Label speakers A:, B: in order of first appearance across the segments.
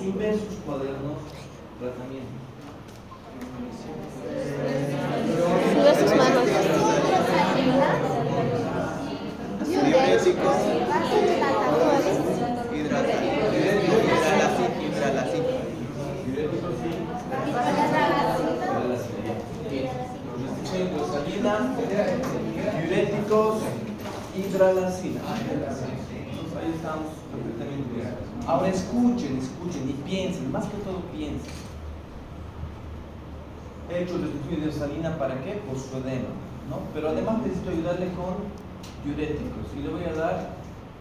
A: sin ver sus cuadernos, tratamiento.
B: Sube sus manos.
C: Diuréticos,
A: Diuréticos, hidralacina. Ahí estamos completamente bien. Ahora escuchen y piensen, más que todo piensen. He hecho restricción de hidralacina para qué? Por su edema, ¿no? Pero además necesito ayudarle con diuréticos y le voy a dar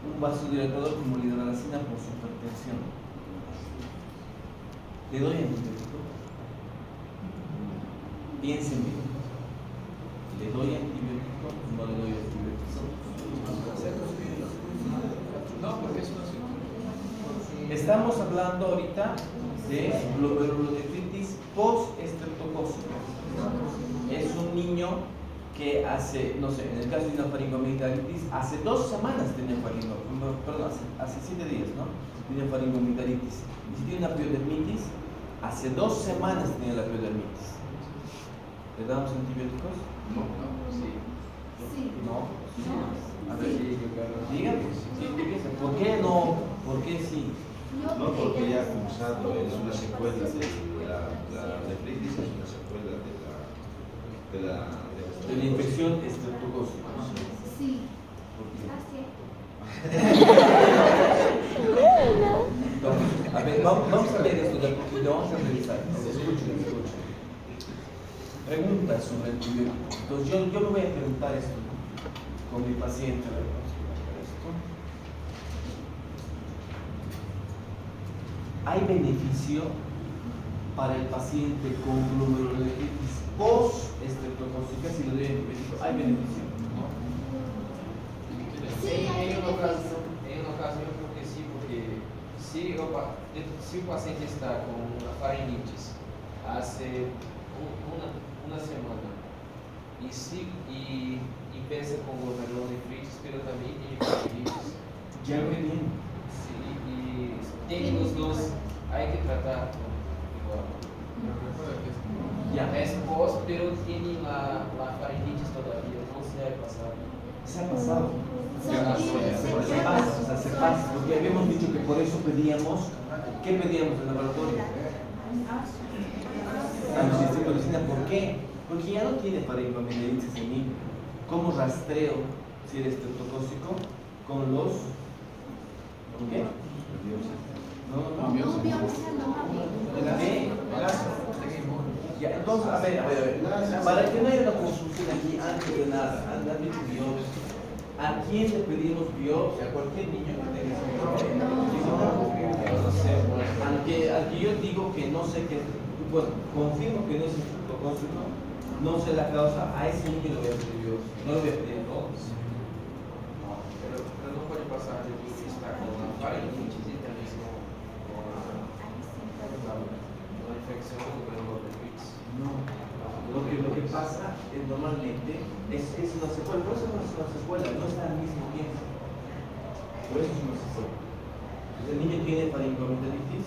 A: un vasodilatador como la hidralacina por su hipertensión. ¿Le doy antibiótico? Piensen bien. ¿Le doy antibiótico? No le doy antibiótico.
D: No, porque es una.
A: Estamos hablando ahorita de glomerulonefritis post-estreptocócica. Es un niño que hace, no sé, en el caso de una faringomigdalitis, hace 2 semanas tenía hace 7 días, ¿no? Tenía faringomigdalitis. Y si tiene una piodermitis, hace 2 semanas tenía la piodermitis. ¿Le damos antibióticos?
D: No, sí.
A: No. A ver, dígame. ¿Por qué no? ¿Por qué sí?
C: no porque ya ha cursado, es una secuela de la nefritis, es una secuela de la
A: infección estreptocócica.
E: Sí.
A: Entonces, a ver, vamos a ver esto de a poquito, vamos a revisar. Escuchen. Preguntas sobre el antibiótico. Entonces, yo me voy a preguntar esto con mi paciente. A ver, vamos a ver esto. ¿Hay beneficio para el paciente con glomerulonefritis post-estreptocócica si le doy antibiótico? ¿Hay beneficio? ¿No?
D: Em uma ocasião eu creo que sí, porque si o paciente está con una faringitis hace una semana y empieza con glomerulonefritis, pero también tiene faringitis.
A: Ya lo bien.
D: Sí, y tiene los dos, hay que tratar igual.
A: Ya.
D: Es post, pero tiene la faringitis todavía, no se ha pasado.
A: Se ha pasado. Se pasa, porque habíamos dicho que por eso pedíamos, ¿qué pedíamos en el laboratorio? Aminoácido. ¿Por qué? Porque ya no tiene faringomigdalitis en niño. ¿Cómo rastreo si eres estreptocócico? Con los... ¿Con qué? No. Ya, entonces, a ver. Para que no haya una confusión aquí, antes de nada, antes de biopsia, ¿a quién le pedimos biopsia? ¿A cualquier niño que tenga al que yo digo que no sé qué, bueno, confirmo que no es estreptocócico, no sé la causa, a ese niño le voy a pedir biopsia, no le voy a pedir a todos.
D: Pero no puede pasar de que está con la faringitis y también con la infección de glomerulonefritis.
A: No. Lo que pasa es normalmente es una secuela, por eso no es una secuela, no está al mismo tiempo. Por eso es una secuela. El niño tiene faringomigdalitis,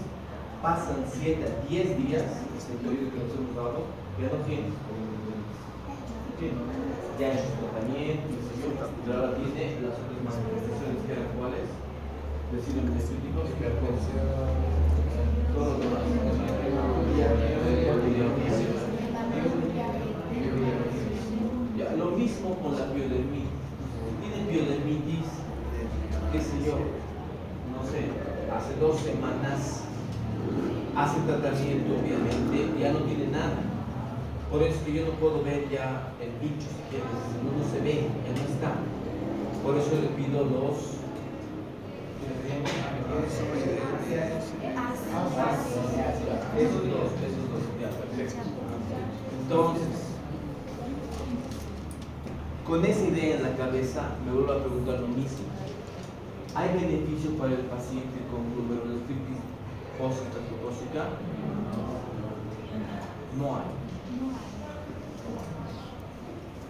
A: pasan 7 a 10 días, es el periodo que nos hemos dado, ya no tiene faringomigdalitis. Ya ha hecho tratamiento, pero ahora tiene las otras manifestaciones que eran cuáles, deciden específicos, hipertensión, todo lo demás. Ya, lo mismo con la piodermitis. Tiene piodermitis, qué sé yo, no sé, hace 2 semanas, hace tratamiento obviamente, ya no tiene nada. Por eso es que yo no puedo ver ya el bicho si quieres, no se ve, ya no está. Por eso le pido los... Esos dos, ya, perfecto. Entonces, con esa idea en la cabeza, me vuelvo a preguntar lo mismo. ¿Hay beneficio para el paciente con glomerulonefritis post-estreptocócica? No hay.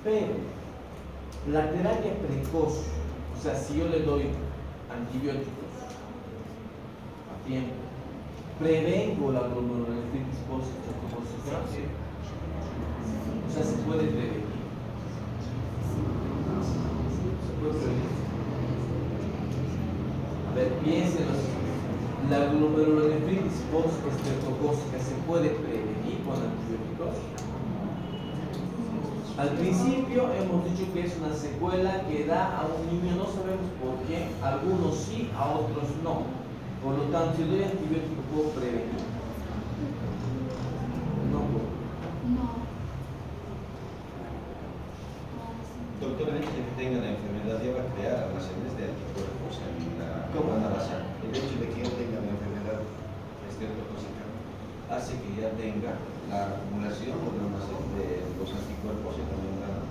A: Pero la terapia precoz, o sea, si yo le doy antibióticos a tiempo, prevengo la glomerulonefritis post-estreptocócica. O sea, se puede prevenir. Se puede prevenir. A ver, piénsenlo. La glomerulonefritis post-estreptocócica se puede prevenir con antibióticos. Al principio hemos dicho que es una secuela que da a un niño, no sabemos por qué, algunos sí, a otros no. Por lo tanto, si doy antibiótico, ¿puedo prevenir? No puedo.
C: Doctor, el hecho de que tenga la enfermedad ya va a crear almacenes de anticuerpos en la
A: ¿Cómo?
C: membrana basal. El hecho de que yo tenga la enfermedad estreptocócica hace que ya tenga la acumulación o el almacén de los anticuerpos en la membrana.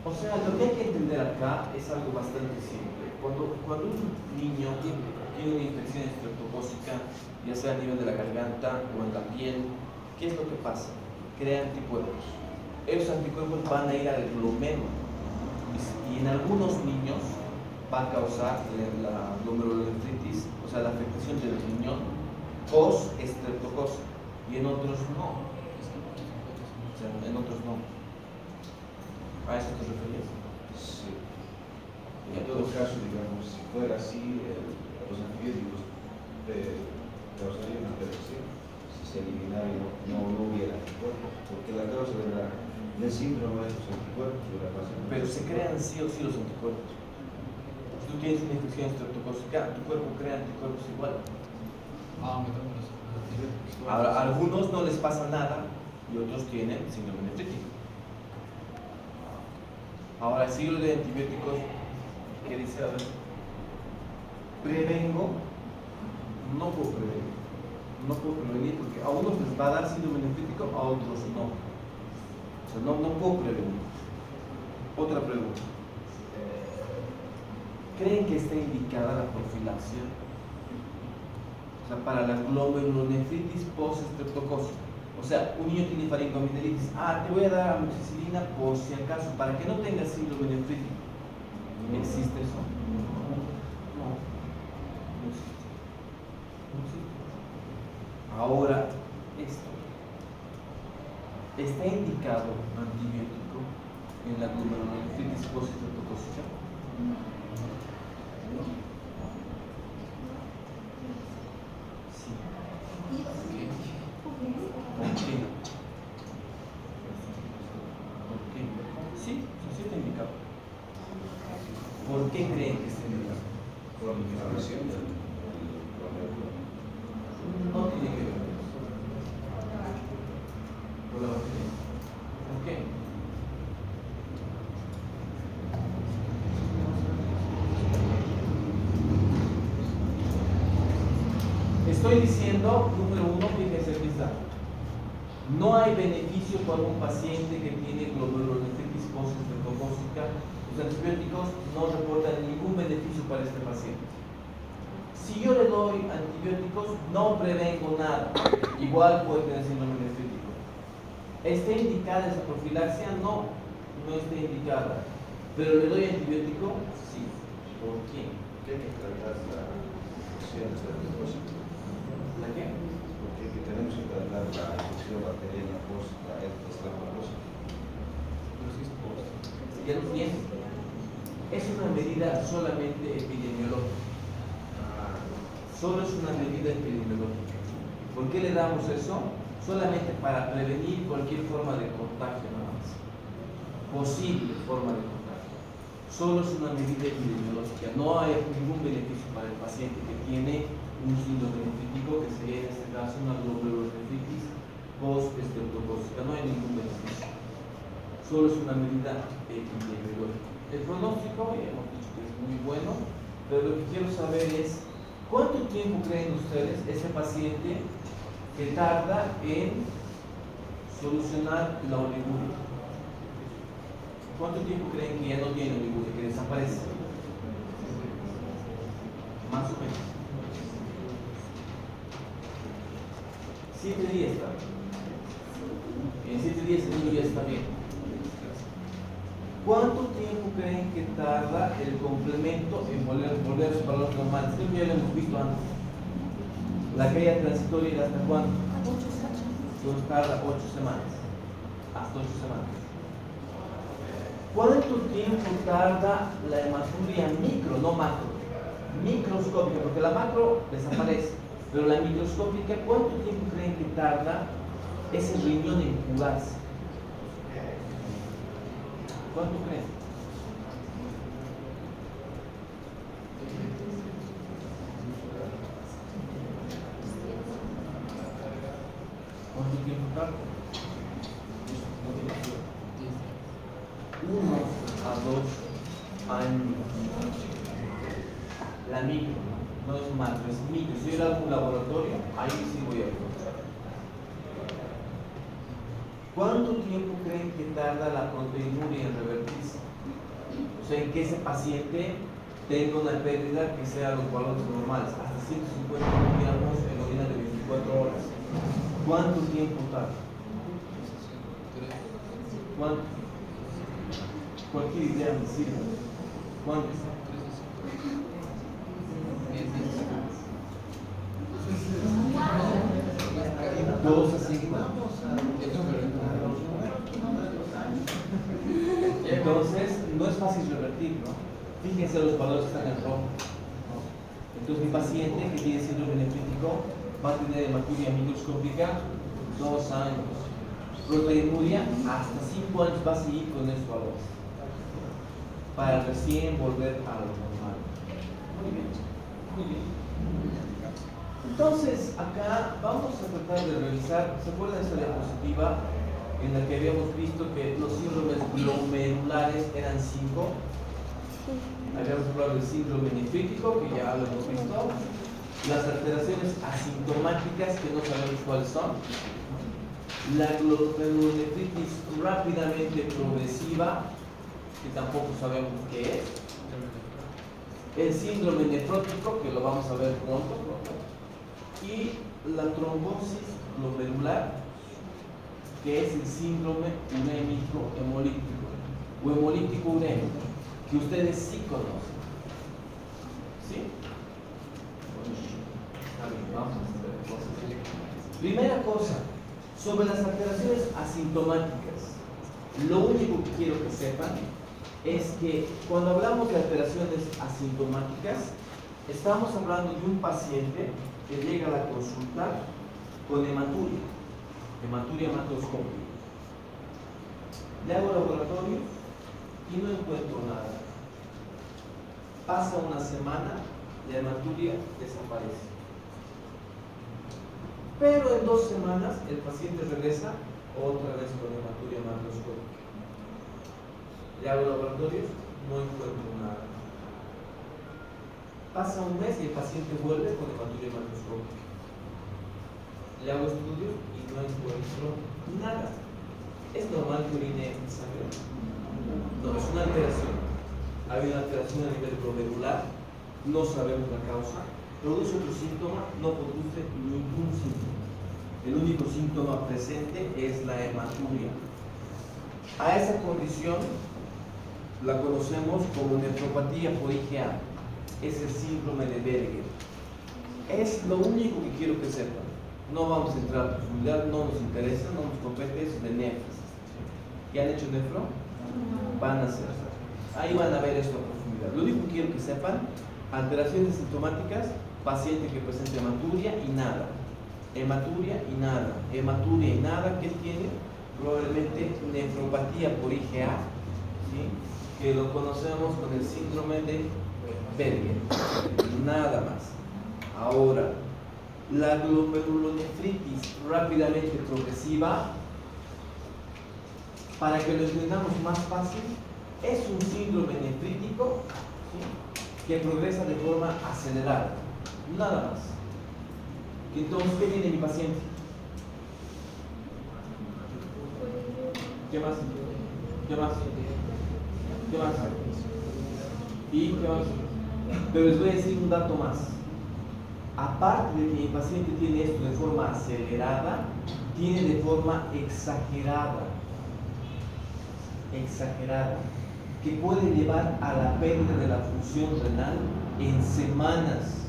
A: O sea, lo que hay que entender acá es algo bastante simple. Cuando un niño tiene una infección estreptocócica, ya sea a nivel de la garganta o en la piel, ¿qué es lo que pasa? Crea anticuerpos. Esos anticuerpos van a ir al glomérulo y en algunos niños va a causar la glomerulonefritis, o sea, la afectación del riñón post-estreptocócica, y en otros no. O sea, en otros no. ¿A eso te referías?
C: Sí. En todo caso, digamos, si fuera así, los antibióticos causarían una prevención si se eliminara y no hubiera anticuerpos, porque la causa del síndrome de los anticuerpos de la fase.
A: Pero se crean sí o sí los anticuerpos. Si tú tienes una infección estreptocócica, tu cuerpo crea anticuerpos igual. Ahora, a algunos no les pasa nada y otros tienen síndrome nefrítico. Ahora, el siglo de antibióticos, ¿qué dice? A ver, prevengo, no puedo prevenir. No puedo prevenir porque a unos les va a dar síndrome nefrítico, a otros no. O sea, no puedo prevenir. Otra pregunta. ¿Creen que está indicada la profilaxia? O sea, para la glomerulonefritis post-estreptocócica. O sea, un niño tiene faringoamigdalitis. Te voy a dar amoxicilina por si acaso, para que no tengas síndrome nefrítico. ¿Existe eso? No existe. No existe. Ahora, esto. ¿Está indicado antibiótico en la glomerulonefritis post-estreptocócica? Sí. ¿Por qué? Sí, sí está indicado. ¿Por qué creen que está indicado?
C: Por la inflamación del glomérulo.
A: No tiene que ver. Por la bacteria. ¿Por qué? Estoy diciendo, número uno, fíjense que está. No hay beneficio para un paciente que tiene glomerulonefritis post-estreptocócica. Los antibióticos no reportan ningún beneficio para este paciente. Si yo le doy antibióticos, no prevengo nada. Igual puede tener síndrome nefrítico. ¿Está indicada esa profilaxia? No, no está indicada. ¿Pero le doy antibiótico? Sí. ¿Por qué?
C: ¿Por qué hay que tratar la infección estreptocócica?
A: ¿La qué?
C: Porque tenemos que tratar la infección bacteriana post-estreptocócica.
A: Ya lo tiene. Es una medida solamente epidemiológica. Solo es una medida epidemiológica. ¿Por qué le damos eso? Solamente para prevenir cualquier forma de contagio, nada más. Posible forma de contagio. Solo es una medida epidemiológica. No hay ningún beneficio para el paciente que tiene un síndrome nefrítico, que sería en este caso una glomerulonefritis post-estreptocócica. No hay ningún beneficio. Solo es una medida epidemiológica. El pronóstico, ya hemos dicho que es muy bueno, pero lo que quiero saber es ¿cuánto tiempo creen ustedes ese paciente que tarda en solucionar la oliguria? ¿Cuánto tiempo creen que ya no tiene oliguria, que desaparece? Más o menos 7 días está bien. En 7 días el niño ya está bien. ¿Cuánto tiempo creen que tarda el complemento en volver a sus valores normales? Creo que ya lo hemos visto antes. La caída transitoria era hasta cuándo? Entonces tarda 8 semanas. Hasta 8 semanas. ¿Cuánto tiempo tarda la hematuria micro, no macro? Microscópica, porque la macro desaparece, pero la microscópica, ¿cuánto tiempo creen que tarda ese riñón en curarse? ¿Cuánto creen? ¿Cuánto tiempo tarda? 1 a 2 años. La micro, no es macro, es micro. Si yo era un laboratorio, ahí sí voy a encontrar. ¿Cuánto tiempo creen que tarda la proteinuria en revertirse? O sea, en que ese paciente tenga una pérdida que sea los valores normales, hasta 150 miligramos en orina de 24 horas. ¿Cuánto tiempo tarda? ¿Cuánto? Cualquier idea me sirve. ¿Cuánto? 2 a 5. Entonces, no es fácil revertir, ¿no? Fíjense, los valores están en rojo. Entonces, mi paciente que tiene síndrome nefrítico va a tener hematuria microscópica 2 años. Proteinuria hasta 5 años va a seguir con esos valores, para recién volver a lo normal. Muy bien, muy bien. Entonces, acá vamos a tratar de revisar. ¿Se acuerdan de esa diapositiva en la que habíamos visto que los síndromes glomerulares eran 5? Habíamos hablado del síndrome nefrítico, que ya lo hemos visto. Las alteraciones asintomáticas, que no sabemos cuáles son. La glomerulonefritis rápidamente progresiva, que tampoco sabemos qué es. El síndrome nefrótico, que lo vamos a ver pronto. Y la trombosis glomerular, que es el síndrome urémico hemolítico o hemolítico urémico, que ustedes sí conocen. ¿Sí? A ver, vamos a hacer cosas. Primera cosa, sobre las alteraciones asintomáticas, lo único que quiero que sepan es que cuando hablamos de alteraciones asintomáticas, estamos hablando de un paciente que llega a la consulta con hematuria macroscópica. Le hago laboratorio y no encuentro nada. Pasa una semana, la hematuria desaparece. Pero en 2 semanas el paciente regresa otra vez con hematuria macroscópica. Le hago laboratorios, no encuentro nada. Pasa un mes y el paciente vuelve con hematuria macroscópica. Le hago estudios y no encuentro nada. ¿Es normal que orine sangre? No, es una alteración. Hay una alteración a nivel glomerular, no sabemos la causa. Produce otro síntoma, no produce ningún síntoma. El único síntoma presente es la hematuria. A esa condición la conocemos como nefropatía por IgA. Es el síndrome de Berger. Es lo único que quiero que sepan. No vamos a entrar a profundidad, no nos interesa, no nos compete, eso de nefros. ¿Ya han hecho nefro? Van a hacer. Ahí van a ver esto a profundidad. Lo único que quiero que sepan, alteraciones sintomáticas, paciente que presenta hematuria y nada. Hematuria y nada. Hematuria y nada, ¿qué tiene? Probablemente nefropatía por IgA, ¿sí? Que lo conocemos con el síndrome de Berger. Nada más. Ahora, la glomerulonefritis rápidamente progresiva, para que lo entendamos más fácil, es un síndrome nefrítico, ¿sí? Que progresa de forma acelerada. Nada más. Entonces, ¿qué tiene mi paciente? ¿Qué más? ¿Qué más? ¿Qué más? ¿Y qué más? Pero les voy a decir un dato más. Aparte de que mi paciente tiene esto de forma acelerada, tiene de forma exagerada, que puede llevar a la pérdida de la función renal en semanas.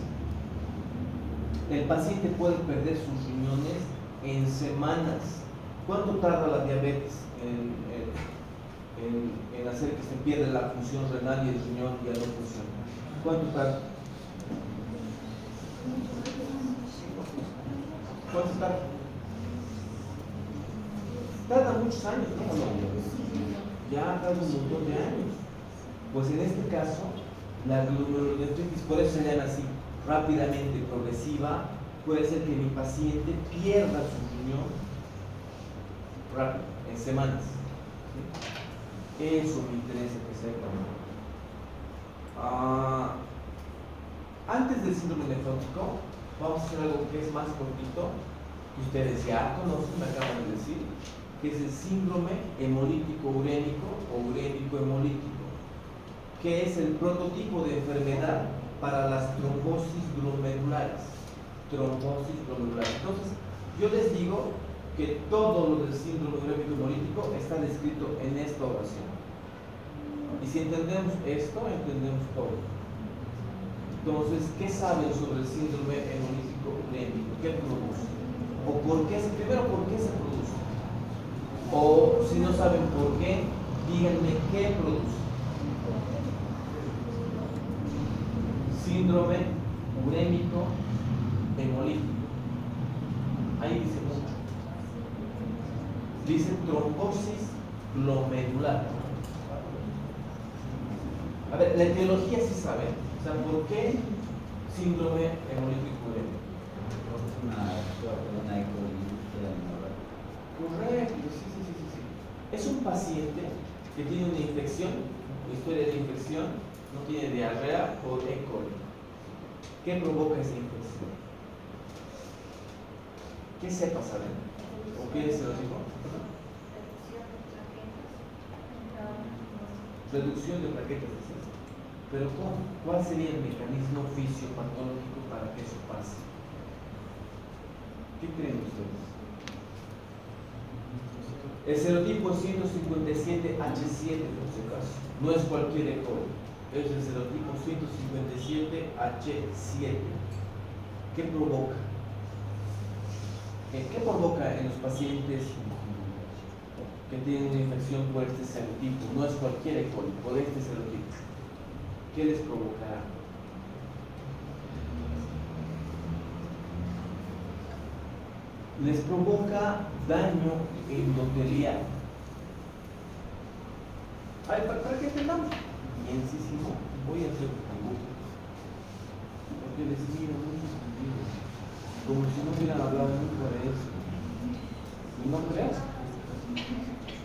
A: el paciente puede perder sus riñones en semanas. ¿Cuánto tarda la diabetes en hacer que se pierda la función renal y el riñón ya no funciona? ¿Cuánto tarda? ¿Cuánto tarda? Tarda muchos años, ¿no? Ya tarda un montón de años. Pues en este caso, la glomerulonefritis, por eso se llama así, rápidamente progresiva, puede ser que mi paciente pierda su riñón rápido, en semanas. ¿Sí? Eso me interesa que sepan. Antes del síndrome nefrótico, vamos a hacer algo que es más cortito, que ustedes ya conocen, me acaban de decir, que es el síndrome hemolítico urémico o urémico hemolítico, que es el prototipo de enfermedad para las trombosis glomerulares. Trombosis glomerulares. Entonces, yo les digo que todo lo del síndrome urémico hemolítico está descrito en esta oración. Y si entendemos esto, entendemos todo. Entonces, ¿qué saben sobre el síndrome hemolítico urémico? ¿Qué produce? ¿O por qué? Primero, ¿por qué se produce? O si no saben por qué, díganme qué produce. Síndrome urémico hemolítico. Ahí dice mucho. Dice trombosis glomerular. A ver, la etiología sí saben. O sea, ¿por qué síndrome hemolítico urémico?
C: Una
A: Correcto, sí. Es un paciente que tiene una infección, historia de infección, no tiene diarrea por E. coli. ¿Qué provoca esa infección? ¿Qué cepa saben? ¿O qué se lo digo? Reducción de plaquetas de sangre. Pero ¿cuál sería el mecanismo fisiopatológico para que eso pase? ¿Qué creen ustedes? El serotipo 157H7, por si acaso, no es cualquier E. coli, es el serotipo 157H7. ¿Qué provoca? ¿Qué provoca en los pacientes que tienen una infección por este serotipo? No es cualquier E. coli, por este serotipo. ¿Qué les provocará? Les provoca daño endotelial. Ay, para que entendamos. Bien, sí, voy a hacer un porque les miro mucho sentido. Como si no hubieran hablado nunca de eso. Y no creas.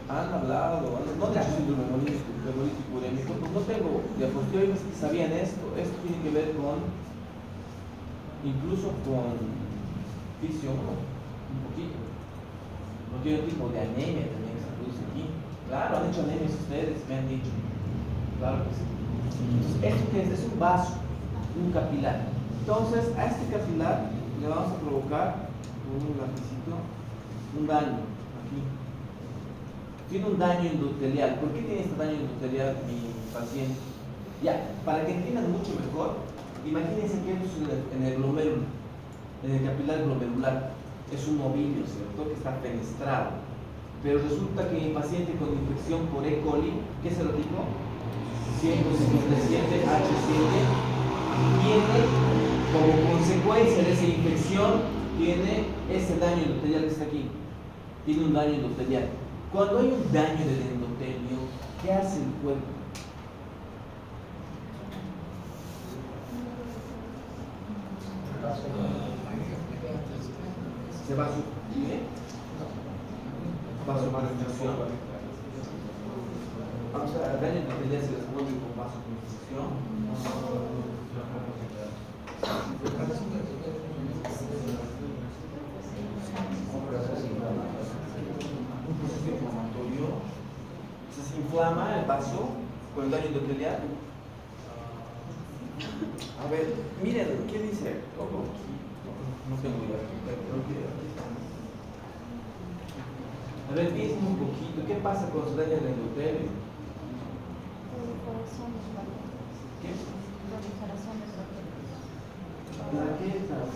A: Han hablado, no de síndrome hemolítico urémico, pues no tengo diapositivas que sabían esto. Esto tiene que ver con, incluso con fisio, un poquito. No tiene un tipo de anemia también que se produce aquí. Claro, han hecho anemias ustedes, me han dicho. Claro que sí. Entonces, ¿esto qué es? Es un vaso, un capilar. Entonces, a este capilar le vamos a provocar con un lapicito un daño aquí. Tiene un daño endotelial. ¿Por qué tiene este daño endotelial mi paciente? Ya, para que entiendan mucho mejor, imagínense que es en el glomérulo, en el capilar glomerular. Es un ovillo, ¿cierto? Que está fenestrado. Pero resulta que mi paciente con infección por E. coli, ¿qué se lo dijo? 157H7, tiene como consecuencia de esa infección, tiene ese daño endotelial que está aquí. Tiene un daño endotelial. Cuando hay un daño del endotelio, ¿qué hace el cuerpo? Se va a suprimir. Vasoconstricción. Vamos a daño endotelial se responde con vasoconstricción. Un proceso inflamatorio. Se inflama el vaso con el daño endotelial. A ver, miren, ¿qué dice? No tengo idea. A ver, piensen un poquito. ¿Qué pasa cuando se daña el endotelio? ¿Qué? Plaquetas.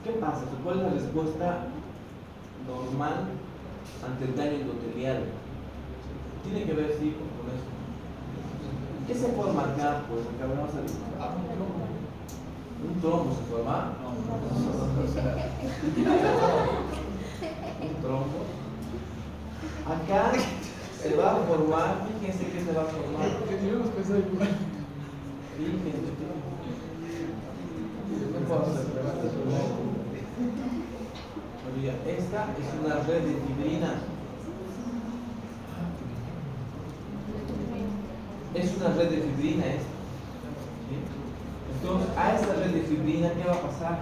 A: ¿Qué pasa? ¿Cuál es la respuesta normal ante el daño endotelial? Tiene que ver, sí, con eso. ¿Qué se forma acá? Pues acá vamos a dibujar. ¿Un trombo se forma? Un trombo. Acá se va a formar, fíjense que se va a formar. Fíjense. Esta es una red de fibrina. Es una red de fibrina esta. ¿Sí? Entonces, a esta red de fibrina, ¿qué va a pasar?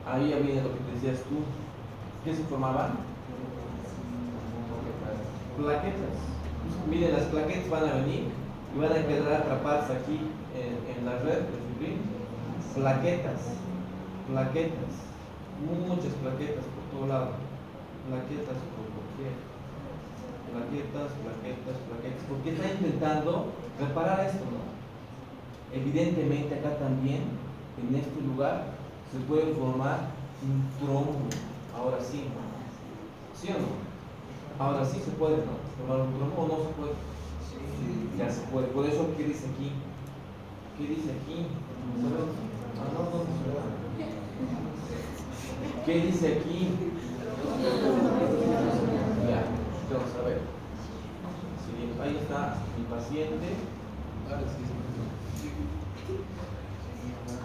A: Ahí ya viene lo que decías tú. ¿Qué se formaban? Plaquetas. Miren, las plaquetas van a venir y van a quedar atrapadas aquí en la red de fibrina. Plaquetas, muchas plaquetas por todo lado. Plaquetas por cualquier. Plaquetas, porque está intentando reparar esto, ¿no? Evidentemente acá también, en este lugar, se puede formar un trombo. Ahora sí, ¿no? ¿Sí o no? Ahora sí se puede, ¿no? Formar un trombo o no se puede. Sí, ya se puede. Por eso, ¿qué dice aquí? ¿Qué dice aquí? ¿Qué dice aquí? Ya, vamos a ver. Sí, ahí está mi paciente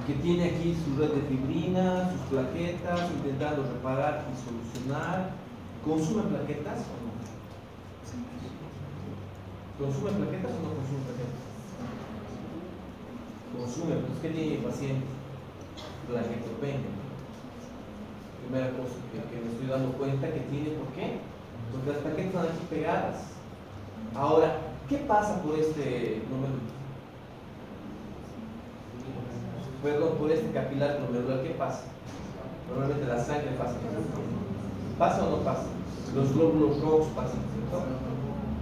A: que tiene aquí su red de fibrina, sus plaquetas, intentando reparar y solucionar. ¿Consume plaquetas o no? ¿Consume plaquetas o no consume plaquetas? Consume, pues ¿qué tiene mi paciente? Plaquetopenia. Primera cosa que me estoy dando cuenta que tiene, ¿por qué? Porque las plaquetas están aquí pegadas. Ahora, ¿qué pasa por este número? Perdón, por este capilar glomerular, ¿qué pasa? Normalmente la sangre pasa. ¿Pasa o no pasa? Los glóbulos rojos pasan, ¿cierto?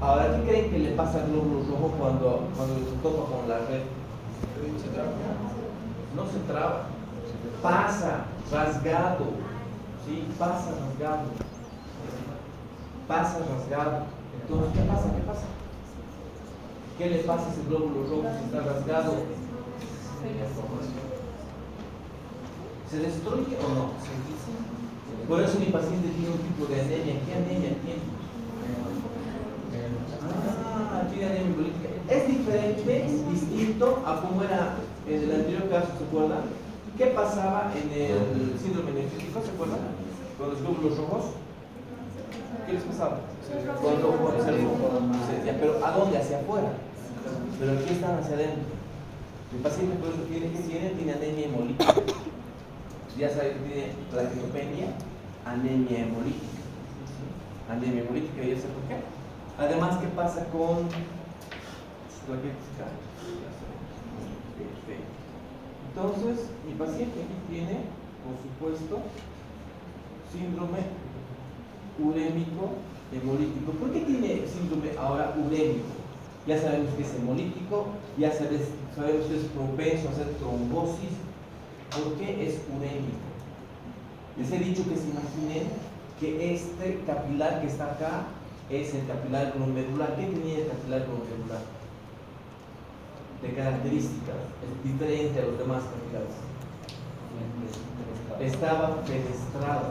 A: Ahora, ¿qué creen que le pasa al glóbulo rojo cuando se topa con la red? No se traba, pasa rasgado, ¿sí? Pasa rasgado. Entonces, ¿qué pasa? ¿Qué le pasa a ese glóbulo rojo si está rasgado? ¿Se destruye o no? Por eso mi paciente tiene un tipo de anemia. ¿Qué anemia tiene? Tiene anemia hemolítica. Es diferente, es distinto a cómo era en el anterior caso, ¿se acuerdan? ¿Qué pasaba en el síndrome nefrítico? ¿Se acuerdan? Con los glóbulos rojos. ¿Qué les pasaba? Pero ¿a dónde? Hacia afuera. Pero aquí están hacia adentro. El paciente por eso tiene anemia hemolítica. Ya saben que tiene plaquetopenia, anemia hemolítica. Anemia hemolítica, ya sé por qué. Además, ¿qué pasa con plaquetas? Entonces, mi paciente aquí tiene, por supuesto, síndrome urémico hemolítico. ¿Por qué tiene síndrome ahora urémico? Ya sabemos que es hemolítico, ya sabemos que es propenso a hacer trombosis. ¿Por qué es urémico? Les he dicho que se imaginen que este capilar que está acá es el capilar glomerular. ¿Qué tenía el capilar glomerular? De características, es diferente a los demás capilares. Estaba fenestrado.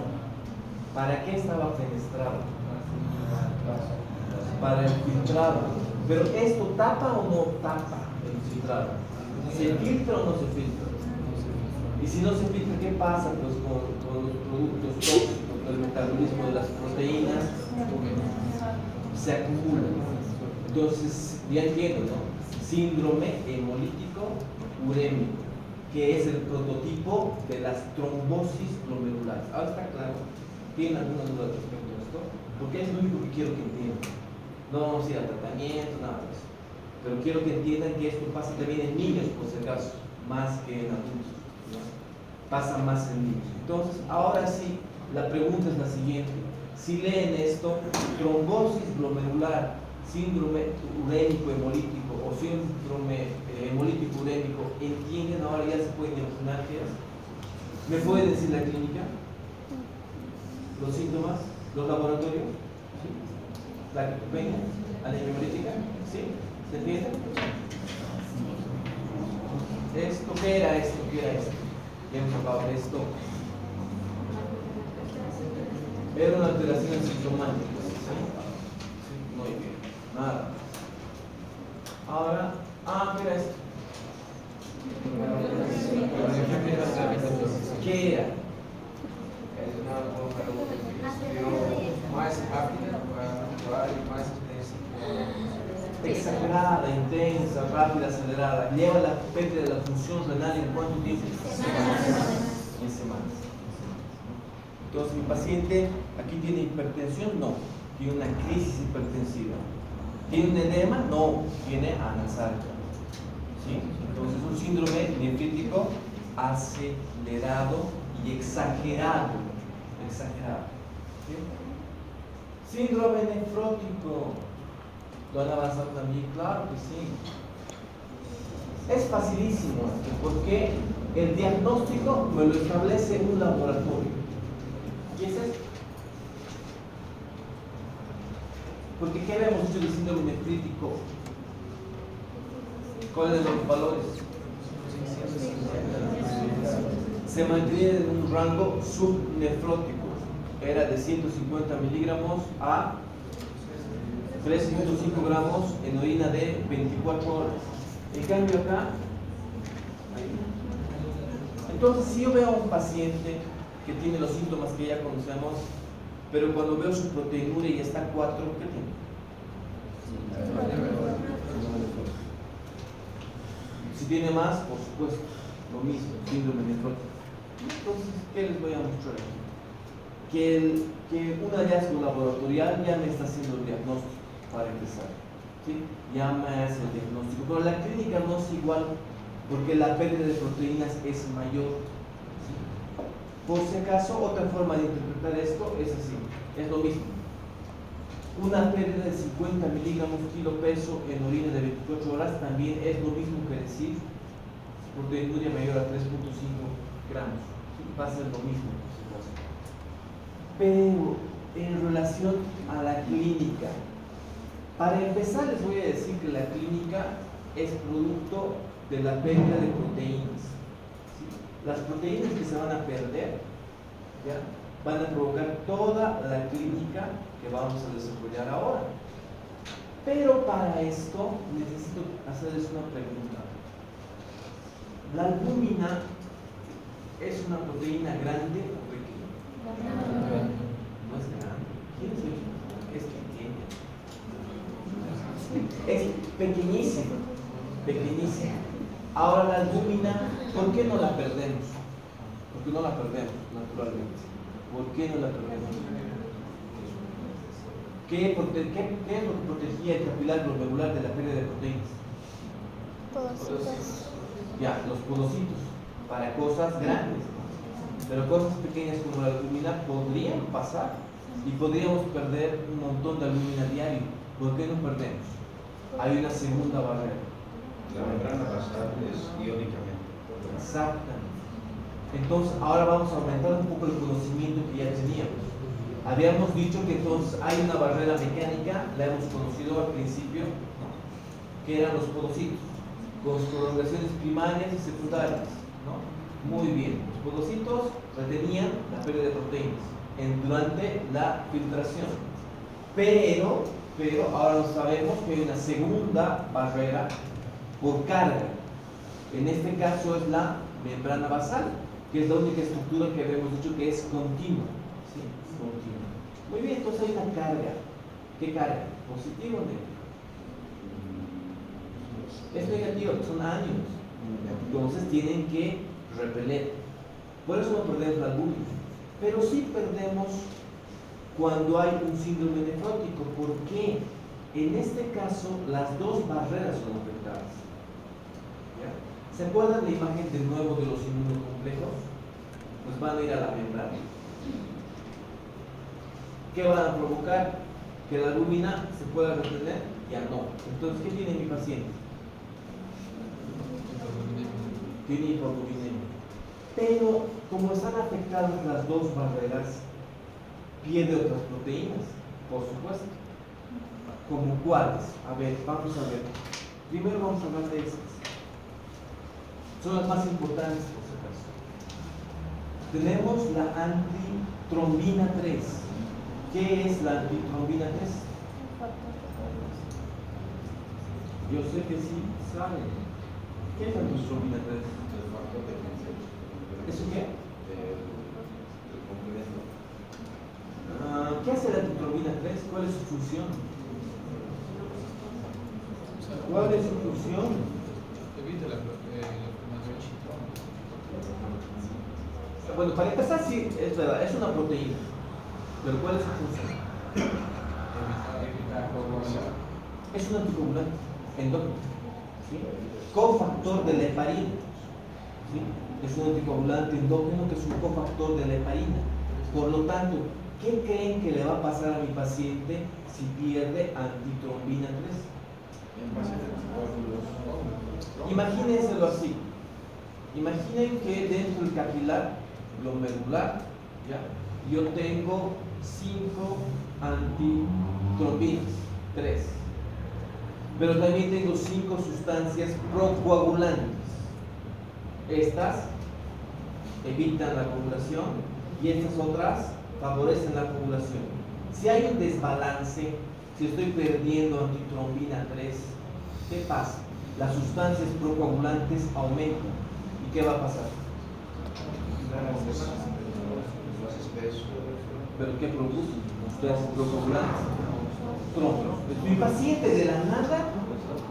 A: ¿Para qué estaba fenestrado? Para el filtrado. Pero ¿esto tapa o no tapa el filtrado? ¿Se filtra o no se filtra? Y si no se filtra, ¿qué pasa pues, con los productos tóxicos, con el metabolismo de las proteínas? Se acumulan. Entonces, ya entiendo, ¿no? Síndrome hemolítico urémico, que es el prototipo de las trombosis glomerulares. Ahora está claro. ¿Tienen alguna duda respecto a esto? Porque es lo único que quiero que entiendan. No vamos a ir al tratamiento, nada de eso. Pero quiero que entiendan que esto pasa también en niños, por si acaso, más que en adultos, ¿no? Pasa más en niños. Entonces, ahora sí, la pregunta es la siguiente. Si leen esto, trombosis glomerular síndrome urémico hemolítico o síndrome hemolítico urémico, ¿entienden? Ahora ya se pueden imaginar qué es. ¿Me puede decir la clínica? ¿Los síntomas? ¿Los laboratorios? ¿Sí? ¿La venga? ¿Anemia hemolítica? ¿Sí? ¿Se entiende? ¿Esto qué era esto? ¿Qué era esto? Ya hemos hablado de esto. Era una alteración sintomática. ¿Sí? Muy bien. Nada. Ahora, ¿qué era esto? ¿Qué era?
D: É uma mais rápida para atuar e mais intensa.
A: Exagerada, intensa, rápida, acelerada. Lleva la pérdida de la función renal en cuánto tiempo? En semanas. Entonces, mi paciente aquí tiene hipertensión, no. Tiene una crisis hipertensiva. ¿Tiene un edema? No. Tiene anasalgia. ¿Sí? Entonces, un síndrome nefrítico acelerado y exagerado. Exagerado. ¿Sí? Síndrome nefrótico. ¿Lo han avanzado también? Claro que sí. Es facilísimo esto, porque el diagnóstico me lo establece un laboratorio. ¿Qué es esto? Porque ¿qué habíamos dicho del síndrome nefrítico? ¿Cuáles son los valores? Se mantiene en un rango subnefrótico. Era de 150 miligramos a 3.5 gramos en orina de 24 horas. En cambio acá, entonces si yo veo a un paciente que tiene los síntomas que ya conocemos, pero cuando veo su proteinuria y está a 4, ¿qué tiene? Si tiene más, por supuesto, lo mismo, síndrome nefrótico. Entonces, ¿qué les voy a mostrar aquí? Que un hallazgo laboratorial ya me está haciendo el diagnóstico para empezar. ¿Sí? Ya me hace el diagnóstico. Pero la clínica no es igual, porque la pérdida de proteínas es mayor. ¿Sí? Por si acaso, otra forma de interpretar esto es así, es lo mismo. Una pérdida de 50 miligramos kilo peso en orina de 24 horas también es lo mismo que decir proteinuria mayor a 3.5 gramos. ¿Sí? Va a ser lo mismo. Pero en relación a la clínica, para empezar les voy a decir que la clínica es producto de la pérdida de proteínas. ¿Sí? Las proteínas que se van a perder, ¿ya?, van a provocar toda la clínica que vamos a desarrollar ahora. Pero para esto necesito hacerles una pregunta. ¿La albúmina es una proteína grande o pequeña? No es grande. ¿Quién es pequeña? Es pequeñísima. Pequeñísima. Ahora la albúmina, ¿por qué no la perdemos? Porque no la perdemos naturalmente. ¿Por qué no la perdemos? ¿Qué es lo que protegía el capilar glomerular de la pérdida de proteínas?
B: Podocitos.
A: Ya, los podocitos, para cosas grandes. Pero cosas pequeñas como la albúmina podrían pasar y podríamos perder un montón de albúmina diario. ¿Por qué no perdemos? Hay una segunda barrera.
C: La membrana basal es iónicamente.
A: Exactamente. Entonces, ahora vamos a aumentar un poco el conocimiento que ya teníamos. Habíamos dicho que entonces hay una barrera mecánica, la hemos conocido al principio, que eran los podocitos, con sus prolongaciones primarias y secundarias, ¿no? Muy bien, los podocitos retenían la pérdida de proteínas durante la filtración. Pero ahora sabemos que hay una segunda barrera por carga. En este caso es la membrana basal, que es la única estructura que habíamos dicho que es continua. ¿Sí? Continua. Muy bien, entonces hay una carga. ¿Qué carga? ¿Positiva o negativa? Es negativa, son anions. Entonces tienen que repeler. Por eso no perdemos la albúmina. Pero sí perdemos cuando hay un síndrome nefrótico. ¿Por qué? En este caso, las dos barreras son afectadas. ¿Ya? ¿Se acuerdan la imagen de nuevo de los inmunocomplejos? Pues van a ir a la membrana. ¿Qué van a provocar? que la albúmina se pueda retener, ya no. Entonces, ¿qué tiene mi paciente? Tiene hipoalbuminemia. Pero, como están afectadas las dos barreras, pierde otras proteínas, por supuesto. ¿Como cuáles? A ver, vamos a ver. Primero vamos a hablar de estas. Son las más importantes, por si acaso. Tenemos la antitrombina 3. ¿Qué es la antitrombina 3? Yo sé que sí saben. ¿Qué es la antitrombina 3?
C: El factor de defensa.
A: ¿Eso qué?
C: El complemento.
A: ¿Qué hace la antitrombina 3? ¿Cuál es su función? ¿Cuál es su función?
E: Evita la formación de citrónicos.
A: Bueno, para empezar, sí, es verdad, es una proteína. Pero ¿cuál es su función?
D: Evitar coagulación.
A: Es un anticoagulante endógeno, ¿sí? Cofactor de la heparina, ¿sí? Es un anticoagulante endógeno que es un cofactor de la heparina. Por lo tanto, ¿qué creen que le va a pasar a mi paciente si pierde antitrombina 3? Imagínenselo así. Imaginen que dentro del capilar glomerular, ¿ya? Yo tengo 5 antitrombinas, 3. Pero también tengo 5 sustancias procoagulantes. Estas evitan la coagulación y estas otras favorecen la coagulación. Si hay un desbalance, si estoy perdiendo antitrombina 3, ¿qué pasa? Las sustancias procoagulantes aumentan. ¿Y qué va a pasar?
C: Más espeso.
A: ¿Pero qué producen? Sustancias procoagulantes. Trombos. Mi paciente de la nada,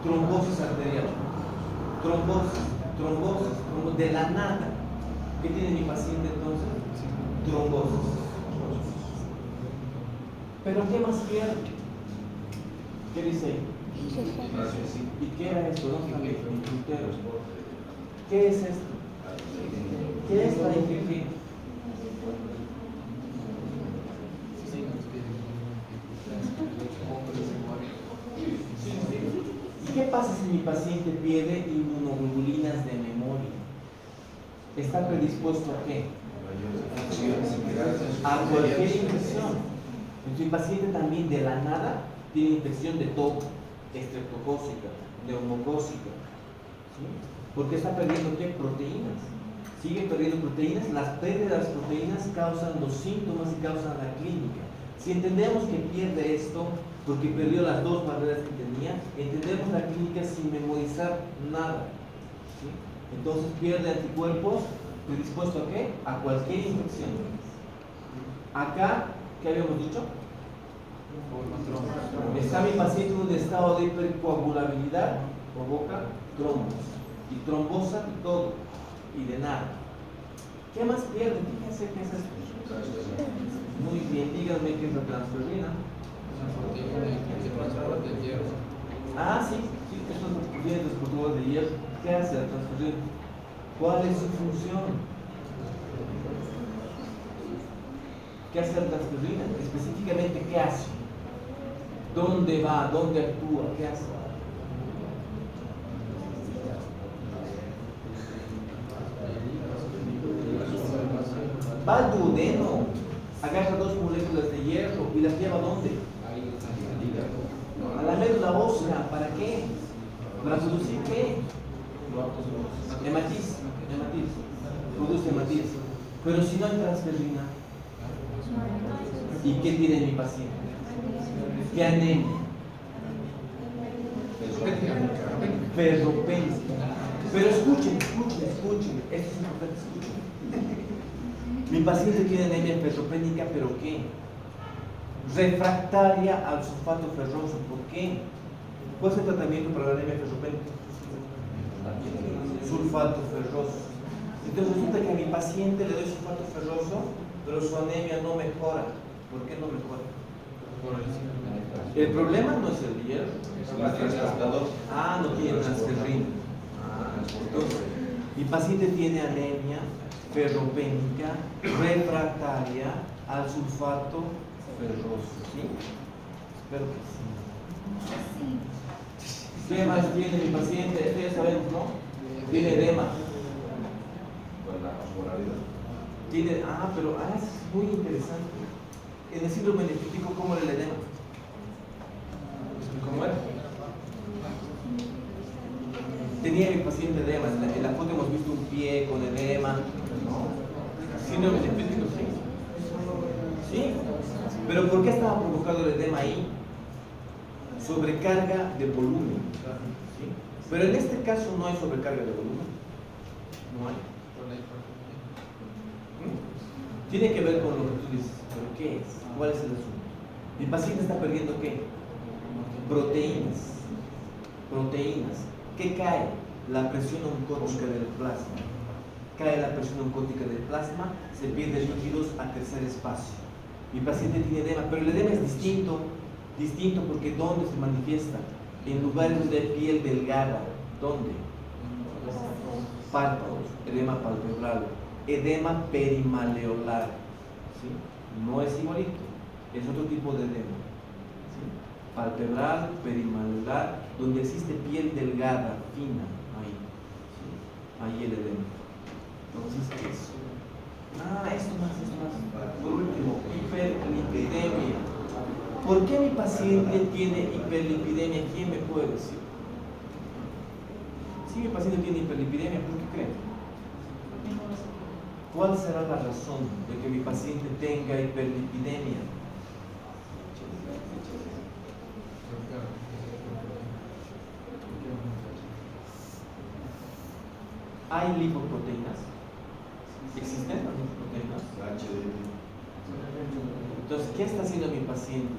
A: trombosis arterial. Trombosis, de la nada. ¿Qué tiene mi paciente entonces? Trombosis. ¿Pero qué más pierde? ¿Qué dice ahí? ¿Y qué era esto? ¿Dónde está mi puntero? ¿Qué es esto? ¿Qué es la IgG? ¿Y qué pasa si mi paciente pierde inmunoglobulinas de memoria? ¿Está predispuesto a qué? A cualquier infección. Mi paciente también de la nada tiene infección de todo, estreptocócica, neumocócica, ¿sí? Porque está perdiendo ¿qué? Proteínas. Sigue perdiendo proteínas. Las pérdidas de las proteínas causan los síntomas y causan la clínica. Si entendemos que pierde esto porque perdió las dos barreras que tenía, entendemos la clínica sin memorizar nada, ¿sí? Entonces pierde anticuerpos, predispuesto a qué? A cualquier infección. Acá, ¿qué habíamos dicho? Está mi paciente en un estado de hipercoagulabilidad, provoca trombos y trombosa y todo y de nada. ¿Qué más pierde? Fíjense qué es esto. Muy bien, díganme qué es la transferrina. Ah, sí, estos vienen los portadores de hierro. ¿Qué hace la transferrina? ¿Cuál es su función? ¿Qué hace la transferrina? Específicamente, ¿qué hace? ¿Dónde va? ¿Dónde actúa? ¿Qué hace? Va al duodeno, agarra 2 moléculas de hierro y las lleva ¿a dónde? A la médula ósea. ¿Para qué? ¿Para producir qué? Hematiz. Produce hematiz. Pero si no hay transferrina, ¿y qué tiene mi paciente? ¿Qué anemia? Ferropénica. Pero escuchen, esto es importante, escuchen. Mi paciente tiene anemia ferropénica, ¿pero qué? Refractaria al sulfato ferroso. ¿Por qué? ¿Cuál es el tratamiento para la anemia ferropénica? Sulfato ferroso. Entonces resulta que a mi paciente le doy sulfato ferroso, pero su anemia no mejora. ¿Por qué no mejora? El problema no es el hierro. No tiene transferrina. Entonces, mi paciente tiene anemia ferropénica refractaria al sulfato ferroso, ¿sí? Pero que sí. ¿Qué más tiene mi paciente? Esto ya sabemos, ¿no? Tiene edema.
C: Con la osmolaridad.
A: Pero es muy interesante. En el síndrome nefrítico, ¿cómo era el edema? ¿Cómo era? Tenía mi paciente edema. En la foto hemos visto un pie con edema. Síndrome nefrítico, sí. Sí. Pero ¿por qué estaba provocado el edema ahí? Sobrecarga de volumen. ¿Sí? Pero en este caso no hay sobrecarga de volumen. No hay. Tiene que ver con lo que tú dices. ¿Pero qué es? ¿Cuál es el asunto? Mi paciente está perdiendo ¿qué? Proteínas. ¿Qué cae? La presión oncótica del plasma. Cae la presión oncótica del plasma, se pierde líquidos a tercer espacio. Mi paciente tiene edema, pero el edema es distinto porque ¿dónde se manifiesta? En lugares de piel delgada. ¿Dónde? Párpados, edema palpebral, edema perimaleolar. ¿Sí? No es igualito, es otro tipo de edema. ¿Sí? Palpebral, perimaleolar, donde existe piel delgada, fina, ahí. ¿Sí? Ahí el edema. Entonces, eso. Esto más. Por último, hiperlipidemia. ¿Por qué mi paciente tiene hiperlipidemia? ¿Quién me puede decir? Si mi paciente tiene hiperlipidemia, ¿por qué creen? ¿Cuál será la razón de que mi paciente tenga hiperlipidemia? ¿Hay lipoproteínas? ¿Existen las lipoproteínas? Entonces, ¿qué está haciendo mi paciente?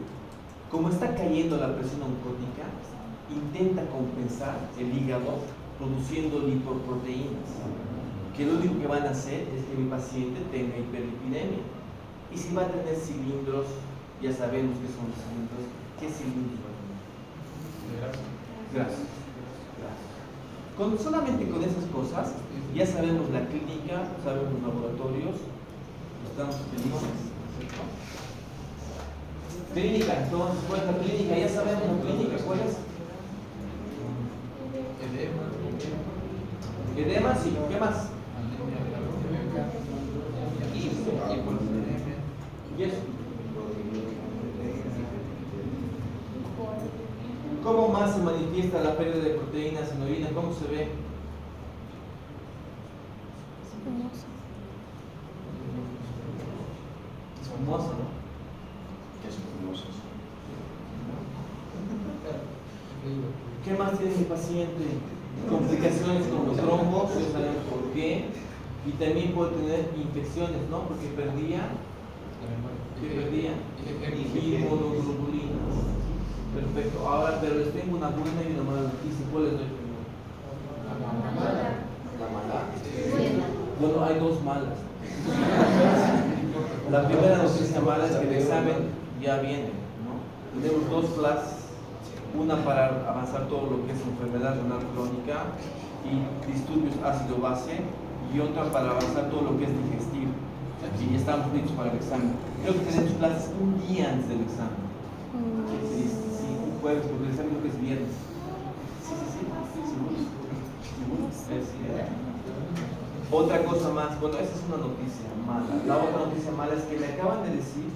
A: Como está cayendo la presión oncótica, intenta compensar el hígado produciendo lipoproteínas, que lo único que van a hacer es que mi paciente tenga hiperlipidemia. Y si va a tener cilindros, ya sabemos que son cilindros. ¿Qué cilindros va a tener? Grasa. Solamente con esas cosas, ya sabemos la clínica, sabemos los laboratorios, estamos felices. Clínica, entonces, ¿cuál es la clínica? Ya sabemos la clínica, ¿cuál es? Edema, sí. ¿Qué más? ¿Y eso? ¿Cómo más se manifiesta la pérdida de proteínas en orina? ¿Cómo se ve? Espumoso, ¿no? ¿Qué más tiene mi paciente? Complicaciones con los trombos, ya sabemos por qué. Y también puede tener infecciones, ¿no? Porque perdía inmunoglobulinas. Perfecto. Ahora, pero les tengo una buena y una mala noticia. ¿Cuál les doy primero? ¿La mala? Bueno, hay dos malas. La primera noticia mala es que el examen ya viene, ¿no? Tenemos dos clases. Una para avanzar todo lo que es enfermedad renal crónica y disturbios ácido-base, y otra para avanzar todo lo que es digestivo. Y estamos listos para el examen. Creo que tenemos clases un día antes del examen. Sí, un jueves, porque el examen creo que es viernes. Sí. Otra cosa más, bueno, esa es una noticia mala. La otra noticia mala es que me acaban de decir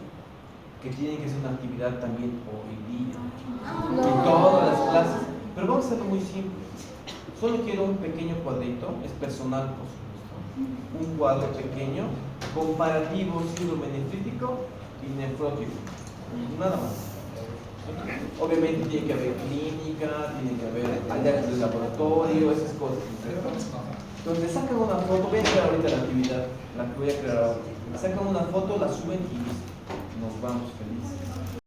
A: que tienen que hacer una actividad también hoy día. En todas las clases. Pero vamos a hacerlo muy simple. Solo quiero un pequeño cuadrito, es personal por supuesto. Un cuadro pequeño, comparativo síndrome nefrítico y nefrótico. Nada más. Obviamente tiene que haber clínica, tiene que haber hallazgos de laboratorio, esas cosas. Entonces sacan una foto, voy a crear ahorita la actividad, la que voy a crear ahora. Sacan una foto, la suben y listo. Nos vamos felices.